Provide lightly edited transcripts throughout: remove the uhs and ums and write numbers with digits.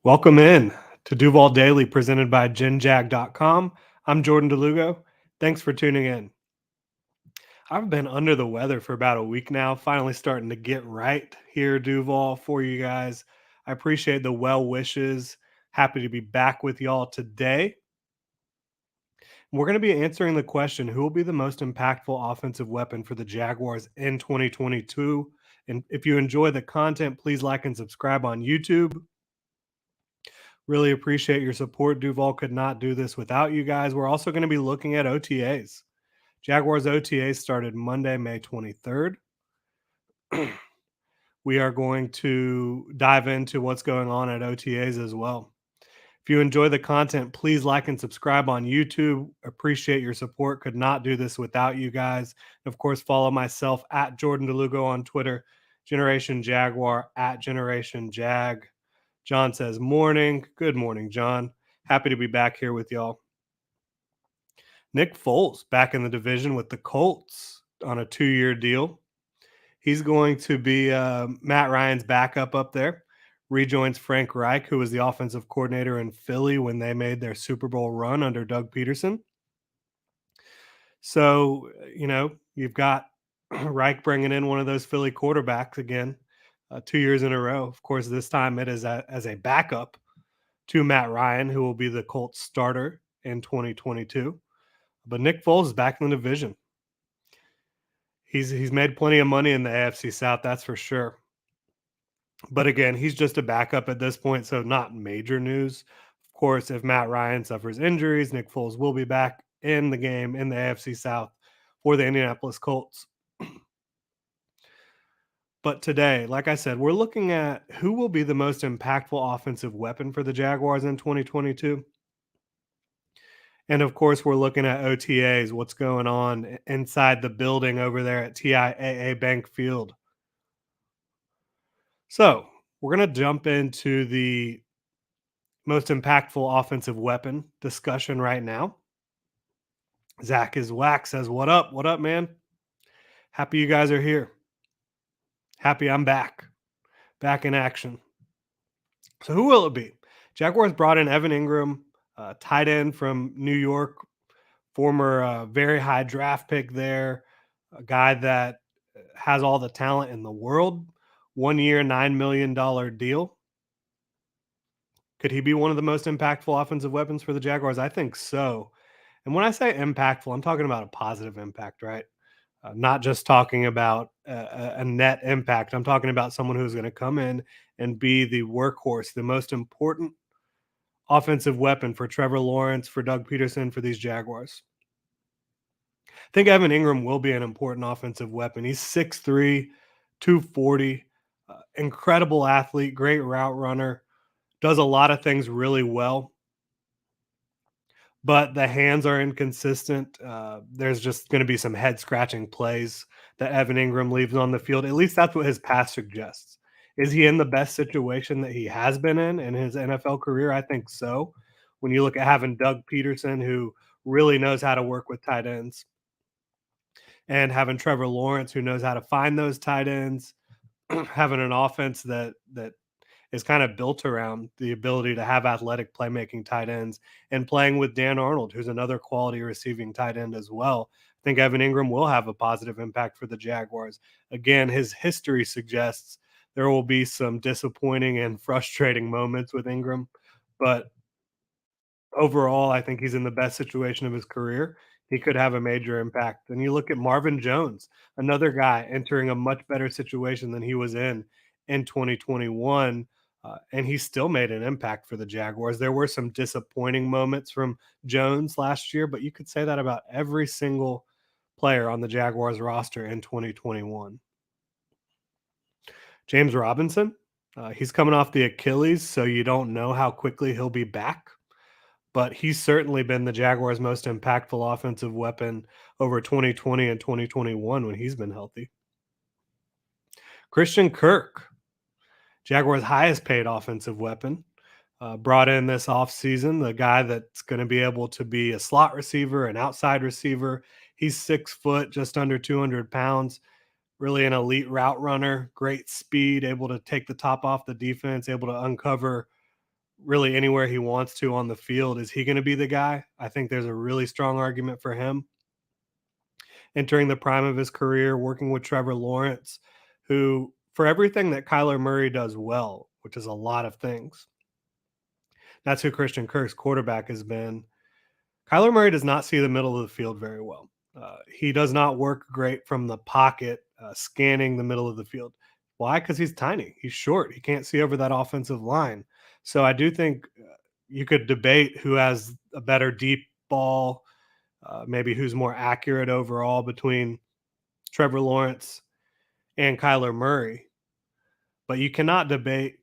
Welcome in to Duval Daily presented by GenJag.com. I'm Jordan DeLugo. Thanks for tuning in. I've been under the weather for about a week now, finally starting to get right here, Duval, for you guys. I appreciate the well wishes. Happy to be back with y'all today. We're going to be answering the question, who will be the most impactful offensive weapon for the Jaguars in 2022? And if you enjoy the content, please like and subscribe on YouTube. Really appreciate your support. Duval could not do this without you guys. We're also going to be looking at OTAs. Jaguars OTAs started Monday, May 23rd. We are going to dive into what's going on at OTAs as well. If you enjoy the content, please like and subscribe on YouTube. Appreciate your support. Could not do this without you guys. And of course, follow myself at Jordan DeLugo on Twitter, Generation Jaguar at Generation Jag. John says, morning. Good morning, John. Happy to be back here with y'all. Nick Foles back in the division with the Colts on a 2-year deal. He's going to be Matt Ryan's backup up there. Rejoins Frank Reich, who was the offensive coordinator in Philly when they made their Super Bowl run under Doug Pederson. So, you've got Reich bringing in one of those Philly quarterbacks again, 2 years in a row. Of course, this time it is as a backup to Matt Ryan, who will be the Colts starter in 2022. But Nick Foles is back in the division. He's made plenty of money in the AFC South, that's for sure. But again, he's just a backup at this point, so not major news. Of course, if Matt Ryan suffers injuries, Nick Foles will be back in the game in the AFC South for the Indianapolis Colts. But today, like I said, we're looking at who will be the most impactful offensive weapon for the Jaguars in 2022. And of course, we're looking at OTAs, what's going on inside the building over there at TIAA Bank Field. So we're going to jump into the most impactful offensive weapon discussion right now. Zach is Whack says, what up? What up, man? Happy you guys are here. Happy I'm back in action. So who will it be? Jaguars brought in Evan Ingram, tight end from New York, former very high draft pick there, a guy that has all the talent in the world. 1 year, $9 million deal. Could he be one of the most impactful offensive weapons for the Jaguars? I think so. And when I say impactful, I'm talking about a positive impact, right? Not just talking about a net impact. I'm talking about someone who's going to come in and be the workhorse, the most important offensive weapon for Trevor Lawrence, for Doug Pederson, for these Jaguars. I think Evan Ingram will be an important offensive weapon. He's 6'3", 240, incredible athlete, great route runner, does a lot of things really well. But the hands are inconsistent. There's just going to be some head-scratching plays that Evan Ingram leaves on the field. At least that's what his pass suggests. Is he in the best situation that he has been in his NFL career? I think so. When you look at having Doug Pederson, who really knows how to work with tight ends, and having Trevor Lawrence, who knows how to find those tight ends, having an offense that is kind of built around the ability to have athletic playmaking tight ends, and playing with Dan Arnold, who's another quality receiving tight end as well. I think Evan Ingram will have a positive impact for the Jaguars. Again, his history suggests there will be some disappointing and frustrating moments with Ingram, but overall, I think he's in the best situation of his career. He could have a major impact. And you look at Marvin Jones, another guy entering a much better situation than he was in 2021. And he still made an impact for the Jaguars. There were some disappointing moments from Jones last year, but you could say that about every single player on the Jaguars roster in 2021. James Robinson, he's coming off the Achilles, so you don't know how quickly he'll be back. But he's certainly been the Jaguars' most impactful offensive weapon over 2020 and 2021 when he's been healthy. Christian Kirk, Jaguars' highest paid offensive weapon, brought in this offseason, the guy that's going to be able to be a slot receiver, an outside receiver. He's 6 foot, just under 200 pounds, really an elite route runner, great speed, able to take the top off the defense, able to uncover really anywhere he wants to on the field. Is he going to be the guy? I think there's a really strong argument for him entering the prime of his career, working with Trevor Lawrence, who, for everything that Kyler Murray does well, which is a lot of things, that's who Christian Kirk's quarterback has been. Kyler Murray does not see the middle of the field very well. He does not work great from the pocket, scanning the middle of the field. Why? Because he's tiny. He's short. He can't see over that offensive line. So I do think you could debate who has a better deep ball, maybe who's more accurate overall between Trevor Lawrence and Kyler Murray. But you cannot debate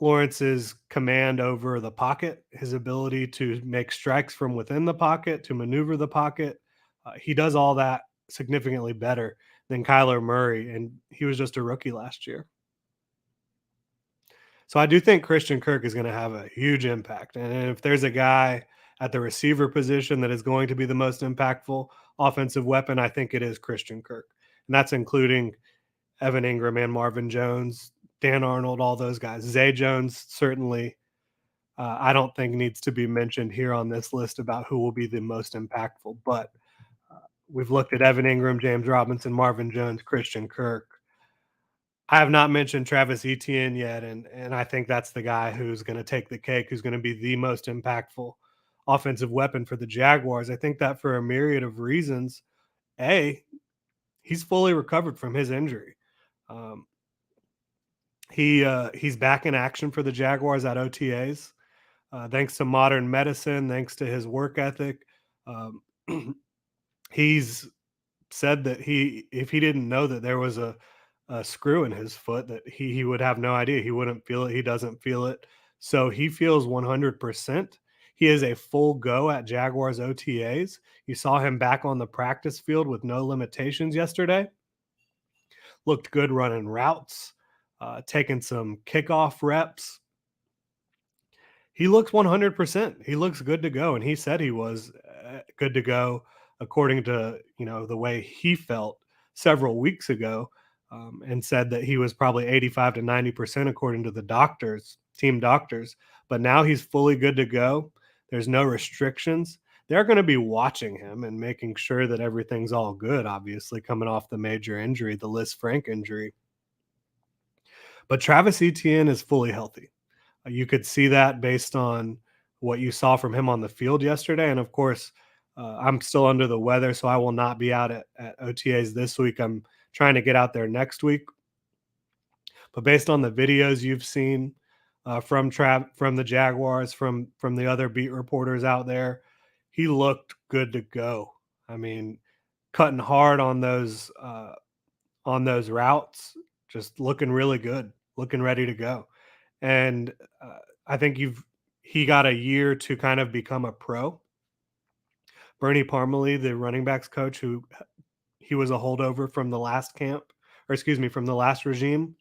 Lawrence's command over the pocket, his ability to make strikes from within the pocket, to maneuver the pocket. He does all that significantly better than Kyler Murray, and he was just a rookie last year. So I do think Christian Kirk is going to have a huge impact. And if there's a guy at the receiver position that is going to be the most impactful offensive weapon, I think it is Christian Kirk. And that's including Evan Ingram and Marvin Jones, Dan Arnold, all those guys. Zay Jones certainly, I don't think needs to be mentioned here on this list about who will be the most impactful. But we've looked at Evan Ingram, James Robinson, Marvin Jones, Christian Kirk. I have not mentioned Travis Etienne yet, and I think that's the guy who's going to take the cake, who's going to be the most impactful offensive weapon for the Jaguars. I think that for a myriad of reasons. A, he's fully recovered from his injury. Um, he's back in action for the Jaguars at OTAs, thanks to modern medicine, thanks to his work ethic. Um, he's said that if he didn't know that there was a screw in his foot, that he would have no idea. He wouldn't feel it. He doesn't feel it. So he feels 100%. He is a full go at Jaguars OTAs. You saw him back on the practice field with no limitations yesterday. Looked good running routes, taking some kickoff reps. He looks 100%. He looks good to go, and he said he was good to go according to the way he felt several weeks ago, and said that he was probably 85 to 90% according to the doctors, team doctors. But now he's fully good to go. There's no restrictions. They're going to be watching him and making sure that everything's all good. Obviously, coming off the major injury, the Liz Frank injury, but Travis Etienne is fully healthy. You could see that based on what you saw from him on the field yesterday. And of course, I'm still under the weather, so I will not be out at OTAs this week. I'm trying to get out there next week. But based on the videos you've seen from the Jaguars, from the other beat reporters out there, he looked good to go. I mean, cutting hard on those routes, just looking really good, looking ready to go. And I think he got a year to kind of become a pro. Bernie Parmalee, the running backs coach, who he was a holdover from the last camp, or excuse me, from the last regime.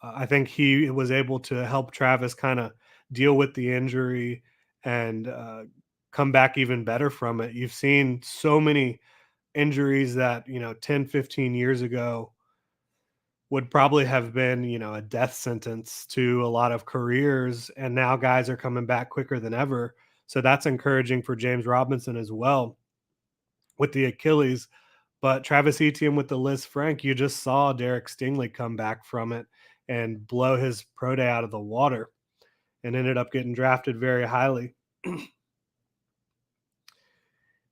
I think he was able to help Travis kind of deal with the injury and come back even better from it. You've seen so many injuries that 10, 15 years ago would probably have been, a death sentence to a lot of careers. And now guys are coming back quicker than ever. So that's encouraging for James Robinson as well with the Achilles. But Travis Etienne with the Liz Frank, you just saw Derek Stingley come back from it and blow his pro day out of the water and ended up getting drafted very highly.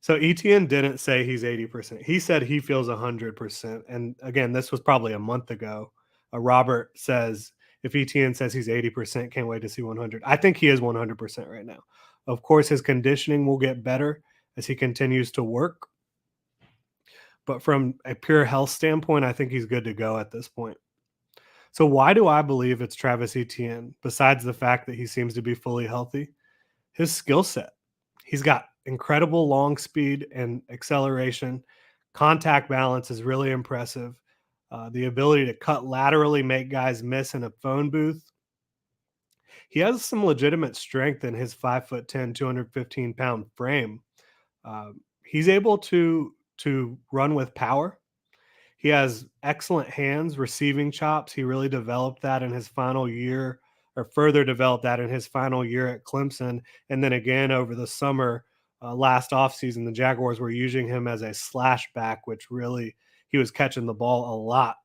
So Etienne didn't say he's 80%. He said he feels 100%. And again, this was probably a month ago. Robert says if Etienne says he's 80%, can't wait to see 100. I think he is 100% right now. Of course, his conditioning will get better as he continues to work. But from a pure health standpoint, I think he's good to go at this point. So why do I believe it's Travis Etienne, besides the fact that he seems to be fully healthy? His skill set. He's got incredible long speed and acceleration. Contact balance is really impressive. The ability to cut laterally, make guys miss in a phone booth. He has some legitimate strength in his 5'10", 215-pound frame. He's able to run with power. He has excellent hands, receiving chops. He really developed that in his final year or further developed that in his final year at Clemson. And then again over the summer, last offseason, the Jaguars were using him as a slash back, which really he was catching the ball a lot,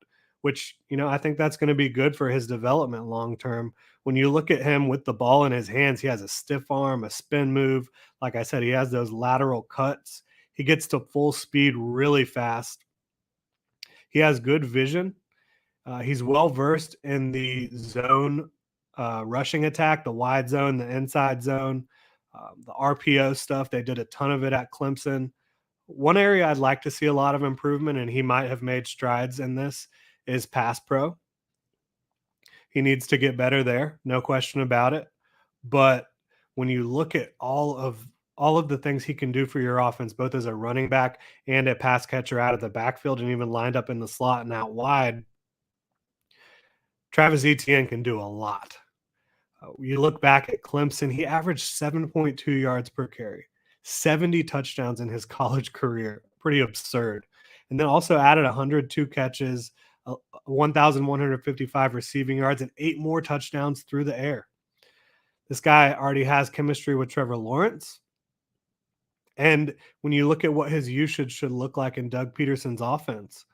which, I think that's going to be good for his development long term. When you look at him with the ball in his hands, he has a stiff arm, a spin move. Like I said, he has those lateral cuts. He gets to full speed really fast. He has good vision. He's well versed in the zone rushing attack, the wide zone, the inside zone, the RPO stuff. They did a ton of it at Clemson. One area I'd like to see a lot of improvement, and he might have made strides in this, is pass pro. He needs to get better there, no question about it. But when you look at all of the things he can do for your offense, both as a running back and a pass catcher out of the backfield and even lined up in the slot and out wide, Travis Etienne can do a lot. You look back at Clemson, he averaged 7.2 yards per carry, 70 touchdowns in his college career. Pretty absurd. And then also added 102 catches, 1,155 receiving yards, and 8 more touchdowns through the air. This guy already has chemistry with Trevor Lawrence. And when you look at what his usage should look like in Doug Peterson's offense,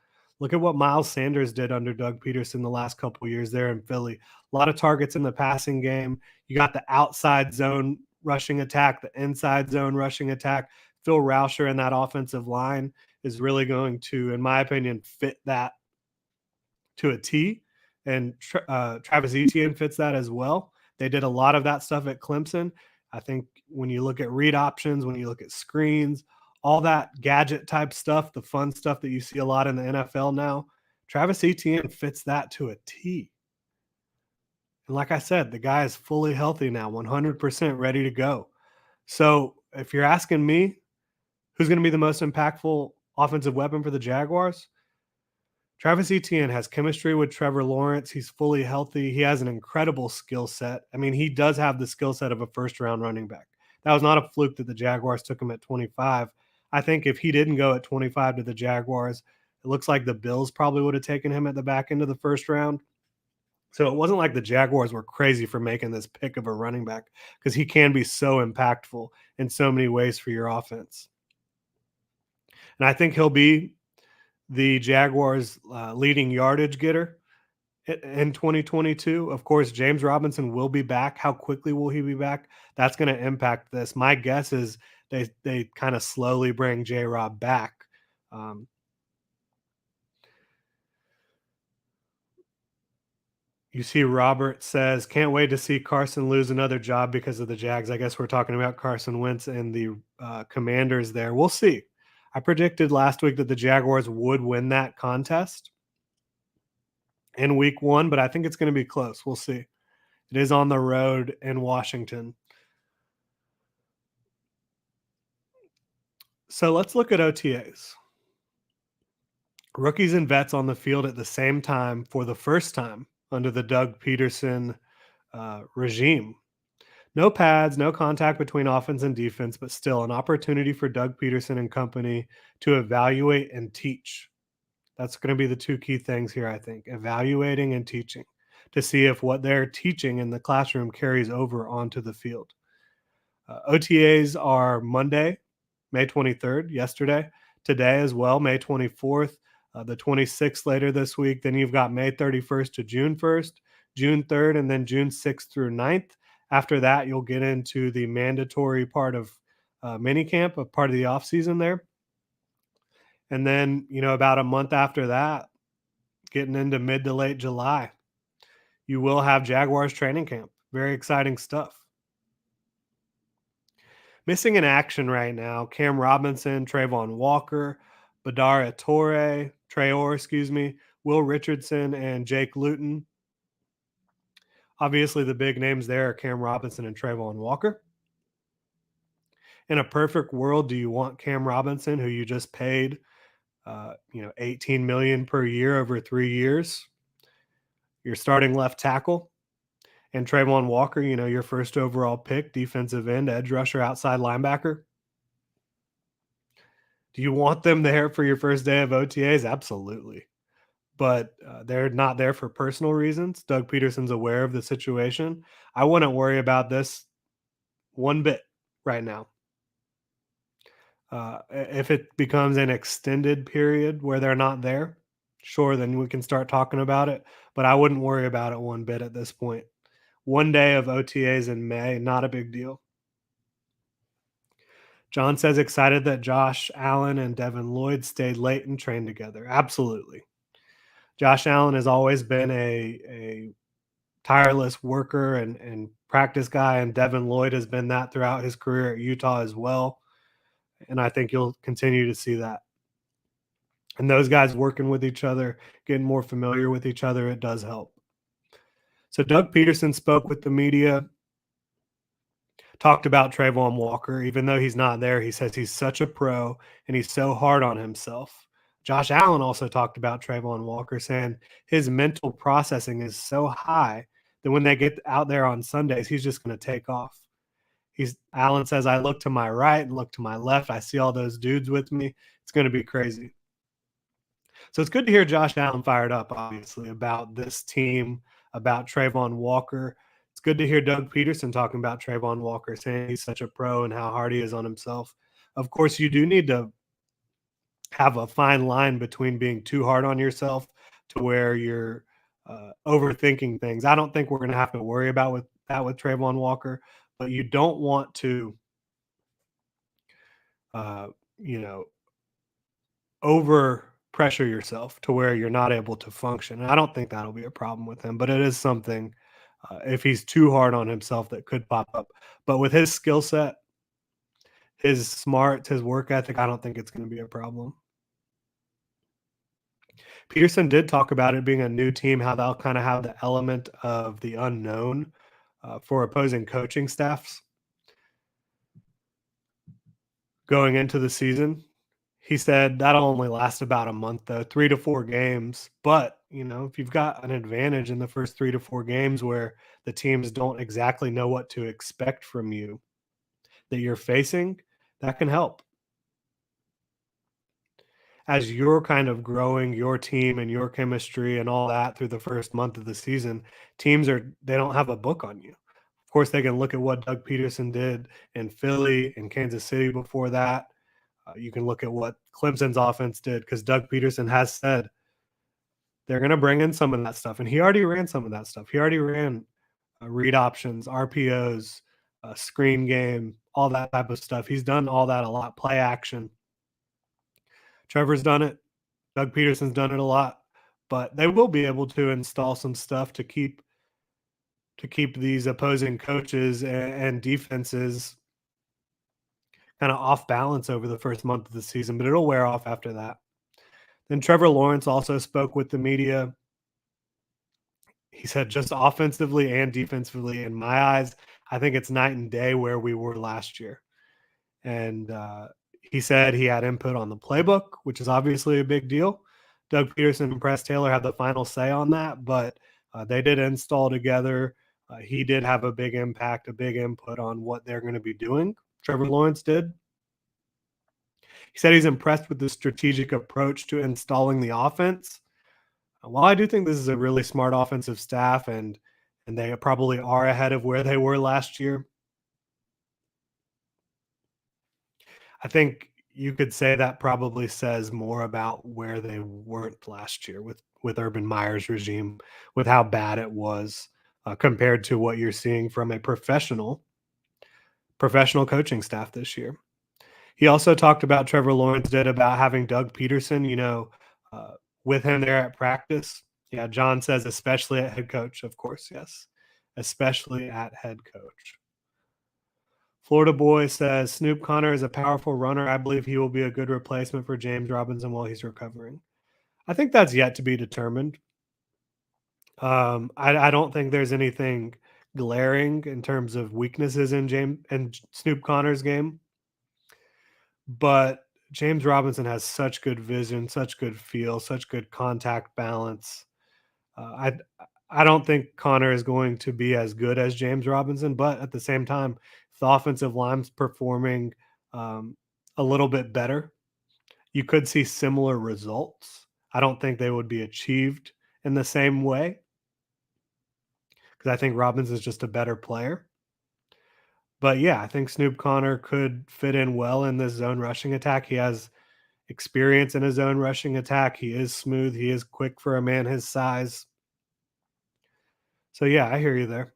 look at what Miles Sanders did under Doug Peterson the last couple of years there in Philly. A lot of targets in the passing game. You got the outside zone rushing attack, the inside zone rushing attack. Phil Rauscher and that offensive line is really going to, in my opinion, fit that to a T. And Travis Etienne fits that as well. They did a lot of that stuff at Clemson. I think when you look at read options, when you look at screens, all that gadget type stuff, the fun stuff that you see a lot in the NFL now, Travis Etienne fits that to a T. And like I said, the guy is fully healthy now, 100% ready to go. So if you're asking me who's going to be the most impactful offensive weapon for the Jaguars, Travis Etienne has chemistry with Trevor Lawrence. He's fully healthy. He has an incredible skill set. I mean, he does have the skill set of a first-round running back. That was not a fluke that the Jaguars took him at 25. I think if he didn't go at 25 to the Jaguars, it looks like the Bills probably would have taken him at the back end of the first round. So it wasn't like the Jaguars were crazy for making this pick of a running back, because he can be so impactful in so many ways for your offense. And I think he'll be the Jaguars' leading yardage getter in 2022. Of course, James Robinson will be back. How quickly will he be back? That's going to impact this. My guess is they kind of slowly bring J-Rob back. You see Robert says, can't wait to see Carson lose another job because of the Jags. I guess we're talking about Carson Wentz and the Commanders there. We'll see. I predicted last week that the Jaguars would win that contest in week 1, but I think it's going to be close. We'll see. It is on the road in Washington. So let's look at OTAs. Rookies and vets on the field at the same time for the first time under the Doug Pederson regime. No pads, no contact between offense and defense, but still an opportunity for Doug Pederson and company to evaluate and teach. That's going to be the two key things here, I think, evaluating and teaching, to see if what they're teaching in the classroom carries over onto the field. OTAs are Monday, May 23rd, yesterday, today as well, May 24th, the 26th later this week. Then you've got May 31st to June 1st, June 3rd, and then June 6th through 9th. After that, you'll get into the mandatory part of minicamp, a part of the offseason there. And then, about a month after that, getting into mid to late July, you will have Jaguars training camp. Very exciting stuff. Missing in action right now, Cam Robinson, Trayvon Walker, Badara Traore, Will Richardson, and Jake Luton. Obviously, the big names there are Cam Robinson and Trayvon Walker. In a perfect world, do you want Cam Robinson, who you just paid $18 million per year over 3 years, your starting left tackle, and Trayvon Walker, your first overall pick, defensive end, edge rusher, outside linebacker? Do you want them there for your first day of OTAs? Absolutely. but they're not there for personal reasons. Doug Peterson's aware of the situation. I wouldn't worry about this one bit right now. If it becomes an extended period where they're not there, sure, then we can start talking about it. But I wouldn't worry about it one bit at this point. One day of OTAs in May, not a big deal. John says excited that Josh Allen and Devin Lloyd stayed late and trained together. Absolutely. Josh Allen has always been a tireless worker and practice guy, and Devin Lloyd has been that throughout his career at Utah as well. And I think you'll continue to see that. And those guys working with each other, getting more familiar with each other, it does help. So Doug Peterson spoke with the media, talked about Trayvon Walker. Even though he's not there, he says he's such a pro and he's so hard on himself. Josh Allen also talked about Trayvon Walker, saying his mental processing is so high that when they get out there on Sundays, he's just going to take off. Allen says, I look to my right and look to my left. I see all those dudes with me. It's going to be crazy. So it's good to hear Josh Allen fired up, obviously, about this team, about Trayvon Walker. It's good to hear Doug Peterson talking about Trayvon Walker, saying he's such a pro and how hard he is on himself. Of course, you do need to have a fine line between being too hard on yourself to where you're overthinking things. I don't think we're going to have to worry about with Trayvon Walker, but you don't want to, uh, you know, over pressure yourself to where you're not able to function. And I don't think that'll be a problem with him, but it is something if he's too hard on himself that could pop up. But with his skill set, his smarts, his work ethic, I don't think it's going to be a problem. Peterson did talk about it being a new team, how they'll kind of have the element of the unknown for opposing coaching staffs going into the season. He said that'll only last about a month, though, 3 to 4 games. But, if you've got an advantage in the first 3 to 4 games where the teams don't exactly know what to expect from you that you're facing, that can help. As you're kind of growing your team and your chemistry and all that through the first month of the season, they don't have a book on you. Of course, they can look at what Doug Peterson did in Philly and Kansas City before that. You can look at what Clemson's offense did because Doug Peterson has said they're going to bring in some of that stuff. And he already ran some of that stuff. He already ran read options, RPOs, screen game, all that type of stuff. He's done all that a lot. Play action. Trevor's done it. Doug Peterson's done it a lot. But they will be able to install some stuff to keep these opposing coaches and defenses kind of off balance over the first month of the season, but it'll wear off after that. Then Trevor Lawrence also spoke with the media. He said just offensively and defensively, in my eyes, I think it's night and day where we were last year. And he said he had input on the playbook, which is obviously a big deal. Doug Peterson and Press Taylor had the final say on that, but they did install together. He did have a big impact, a big input on what they're going to be doing. Trevor Lawrence did. He said he's impressed with the strategic approach to installing the offense. While I do think this is a really smart offensive staff and they probably are ahead of where they were last year, I think you could say that probably says more about where they weren't last year with Urban Meyer's regime, with how bad it was compared to what you're seeing from a professional coaching staff this year. He also talked about Trevor Lawrence did about having Doug Peterson, with him there at practice. Yeah, John says especially at head coach, of course, yes, especially at head coach. Florida Boy says Snoop Conner is a powerful runner. I believe he will be a good replacement for James Robinson while he's recovering. I think that's yet to be determined. I don't think there's anything glaring in terms of weaknesses in James and Snoop Conner's game, but James Robinson has such good vision, such good feel, such good contact balance. I don't think Conner is going to be as good as James Robinson, but at the same time, if the offensive line's performing a little bit better, you could see similar results. I don't think they would be achieved in the same way because I think Robinson's just a better player. But yeah, I think Snoop Conner could fit in well in this zone rushing attack. He has experience in a zone rushing attack. He is smooth. He is quick for a man his size. So yeah, I hear you there.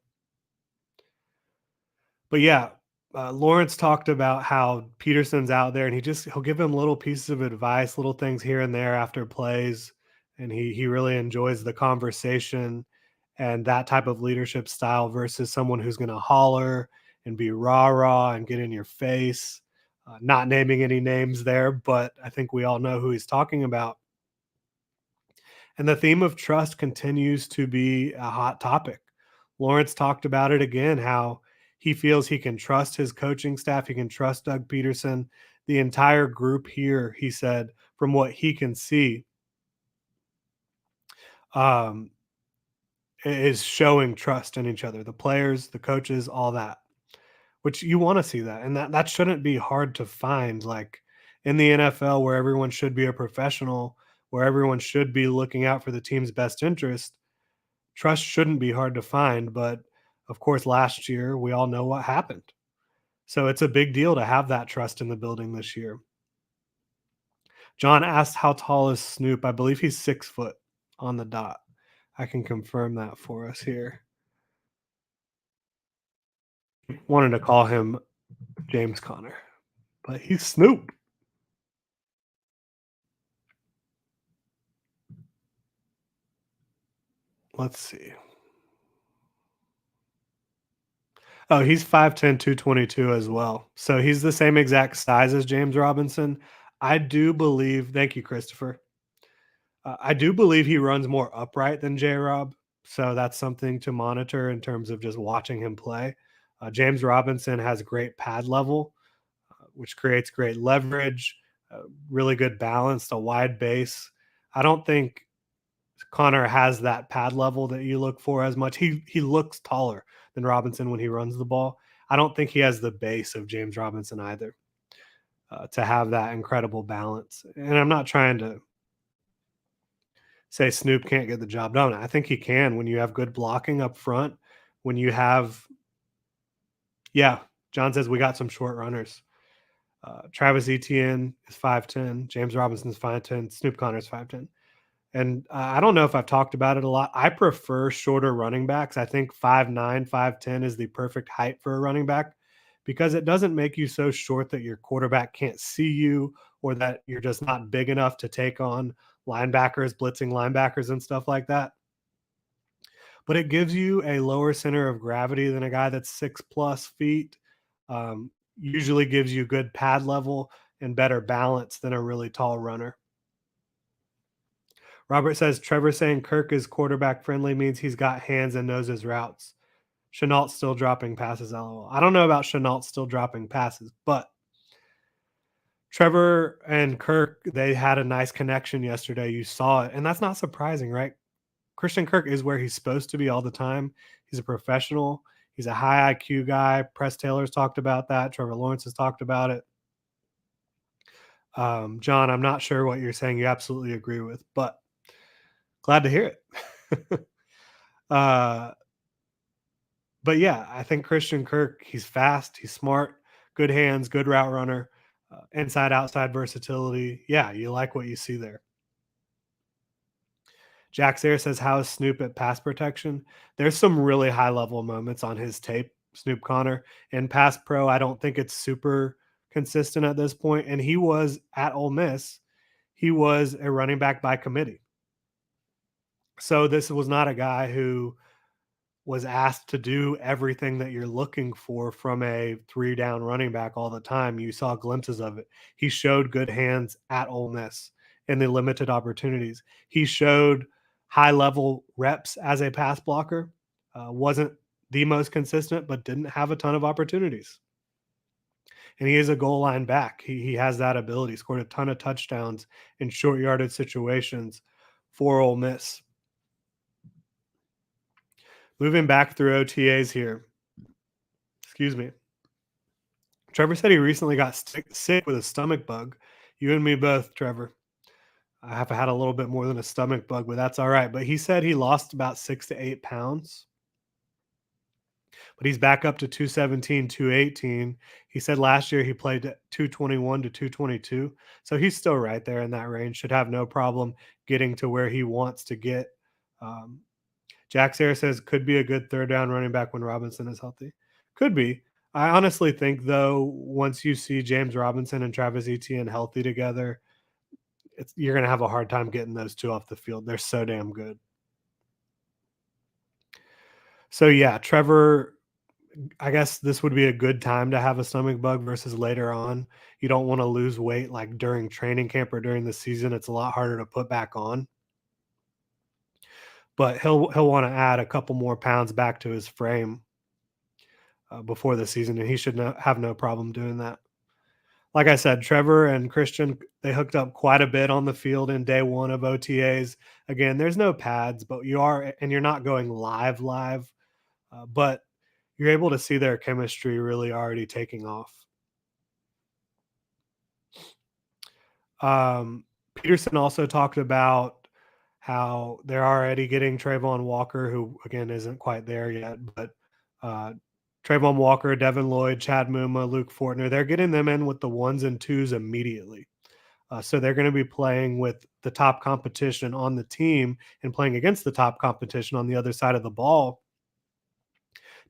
But yeah, Lawrence talked about how Pederson's out there and he'll give him little pieces of advice, little things here and there after plays, and he really enjoys the conversation and that type of leadership style versus someone who's going to holler and be rah and get in your face. Not naming any names there, but I think we all know who he's talking about. And the theme of trust continues to be a hot topic. Lawrence talked about it again, how he feels he can trust his coaching staff. He can trust Doug Peterson. The entire group here, he said, from what he can see, um, is showing trust in each other. The players, the coaches, all that, which you want to see that. And that shouldn't be hard to find. Like in the NFL, where everyone should be a professional, where everyone should be looking out for the team's best interest, trust shouldn't be hard to find, but of course, last year we all know what happened. So it's a big deal to have that trust in the building this year. John asked how tall is Snoop? I believe he's 6 foot on the dot. I can confirm that for us here. Wanted to call him James Conner, but he's Snoop. Let's see. Oh, he's 5'10", 222 as well. So he's the same exact size as James Robinson. I do believe, thank you, Christopher. I do believe he runs more upright than J Rob. So that's something to monitor in terms of just watching him play. James Robinson has great pad level, which creates great leverage, really good balance, a wide base. I don't think Connor has that pad level that you look for as much. He looks taller than Robinson when he runs the ball. I don't think he has the base of James Robinson either, to have that incredible balance. And I'm not trying to say Snoop can't get the job done. I think he can when you have good blocking up front. When you have, yeah, John says we got some short runners. Travis Etienne is 5'10. James Robinson's 5'10. Snoop Connor's 5'10. And I don't know if I've talked about it a lot. I prefer shorter running backs. I think 5'9, 5'10 is the perfect height for a running back because it doesn't make you so short that your quarterback can't see you or that you're just not big enough to take on linebackers, blitzing linebackers, and stuff like that. But it gives you a lower center of gravity than a guy that's 6+ feet. Usually gives you good pad level and better balance than a really tall runner. Robert says Trevor saying Kirk is quarterback friendly means he's got hands and knows his routes. Chenault's still dropping passes. LOL. I don't know about Chenault still dropping passes, but Trevor and Kirk, they had a nice connection yesterday. You saw it, and that's not surprising, right? Christian Kirk is where he's supposed to be all the time. He's a professional. He's a high IQ guy. Press Taylor's talked about that. Trevor Lawrence has talked about it. John, I'm not sure what you're saying. You absolutely agree with, but glad to hear it. uh, but yeah, I think Christian Kirk, he's fast, he's smart, good hands, good route runner, inside outside versatility. Yeah, you like what you see there. Jack Sayre says, how is Snoop at pass protection? There's some really high level moments on his tape, Snoop Conner. In pass pro, I don't think it's super consistent at this point. And he was at Ole Miss, he was a running back by committee. So this was not a guy who was asked to do everything that you're looking for from a 3 down running back all the time. You saw glimpses of it. He showed good hands at Ole Miss in the limited opportunities. He showed high level reps as a pass blocker. Wasn't the most consistent, but didn't have a ton of opportunities. And he is a goal line back. He has that ability. Scored a ton of touchdowns in short yardage situations for Ole Miss. Moving back through OTAs here. Excuse me. Trevor said he recently got sick with a stomach bug. You and me both, Trevor. I have had a little bit more than a stomach bug, but that's all right. But he said he lost about 6 to 8 pounds, but he's back up to 217, 218. He said last year he played at 221 to 222. So he's still right there in that range. Should have no problem getting to where he wants to get. Um, Jack Sayre says could be a good third down running back when Robinson is healthy. Could be. I honestly think, though, once you see James Robinson and Travis Etienne healthy together, you're going to have a hard time getting those two off the field. They're so damn good. So, yeah, Trevor, I guess this would be a good time to have a stomach bug versus later on. You don't want to lose weight like during training camp or during the season. It's a lot harder to put back on. But he'll want to add a couple more pounds back to his frame before the season, and he should have no problem doing that. Like I said, Trevor and Christian, they hooked up quite a bit on the field in day one of OTAs. Again, there's no pads, but you're not going live, but you're able to see their chemistry really already taking off. Pederson also talked about how they're already getting Trayvon Walker, who again isn't quite there yet, but uh, Trayvon Walker, Devin Lloyd, Chad Muma, Luke Fortner, they're getting them in with the ones and twos immediately. So they're going to be playing with the top competition on the team and playing against the top competition on the other side of the ball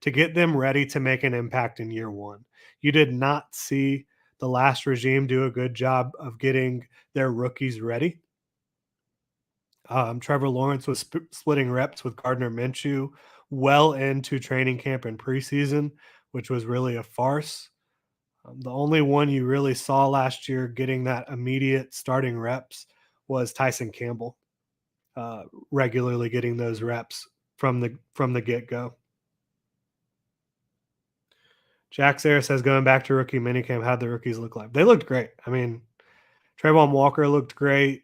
to get them ready to make an impact in year one. You did not see the last regime do a good job of getting their rookies ready. Trevor Lawrence was splitting reps with Gardner Minshew well into training camp and preseason, which was really a farce. The only one you really saw last year getting that immediate starting reps was Tyson Campbell, regularly getting those reps from the get go. Jack Sayre says going back to rookie minicamp, how'd the rookies look like? They looked great. I mean, Trayvon Walker looked great.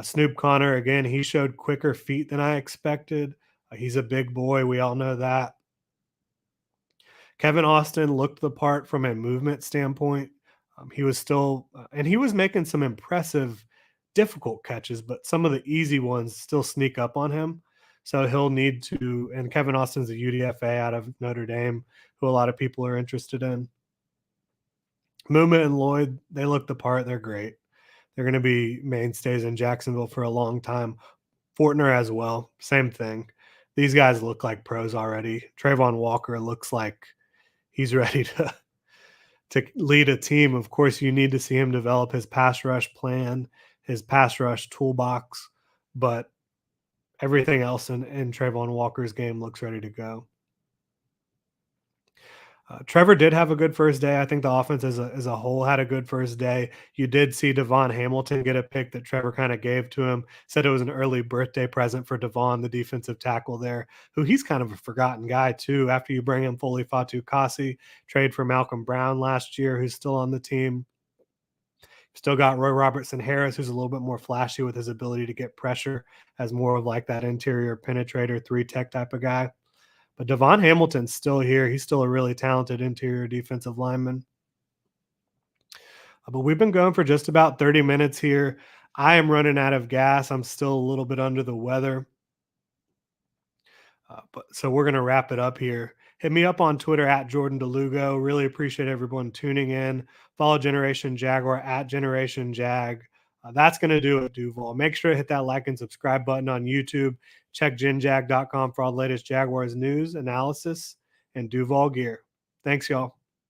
Snoop Conner, again, he showed quicker feet than I expected. He's a big boy. We all know that. Kevin Austin looked the part from a movement standpoint. He was still, and he was making some impressive, difficult catches, but some of the easy ones still sneak up on him. So he'll need to, and Kevin Austin's a UDFA out of Notre Dame, who a lot of people are interested in. Muma and Lloyd, they look the part. They're great. They're going to be mainstays in Jacksonville for a long time. Fortner as well, same thing. These guys look like pros already. Trayvon Walker looks like he's ready to lead a team. Of course, you need to see him develop his pass rush plan, his pass rush toolbox, but everything else in Trayvon Walker's game looks ready to go. Trevor did have a good first day. I think the offense as a whole had a good first day. You did see Devon Hamilton get a pick that Trevor kind of gave to him. Said it was an early birthday present for Devon, the defensive tackle there, who he's kind of a forgotten guy too. After you bring in Foley Fatukasi, trade for Malcolm Brown last year, who's still on the team. Still got Roy Robertson Harris, who's a little bit more flashy with his ability to get pressure as more of like that interior penetrator, 3-tech type of guy. But Devon Hamilton's still here. He's still a really talented interior defensive lineman. But we've been going for just about 30 minutes here. I am running out of gas. I'm still a little bit under the weather. But so we're going to wrap it up here. Hit me up on Twitter at Jordan DeLugo. Really appreciate everyone tuning in. Follow Generation Jaguar at Generation Jag. That's going to do it, Duval. Make sure to hit that like and subscribe button on YouTube. Check genjag.com for all the latest Jaguars news, analysis, and Duval gear. Thanks, y'all.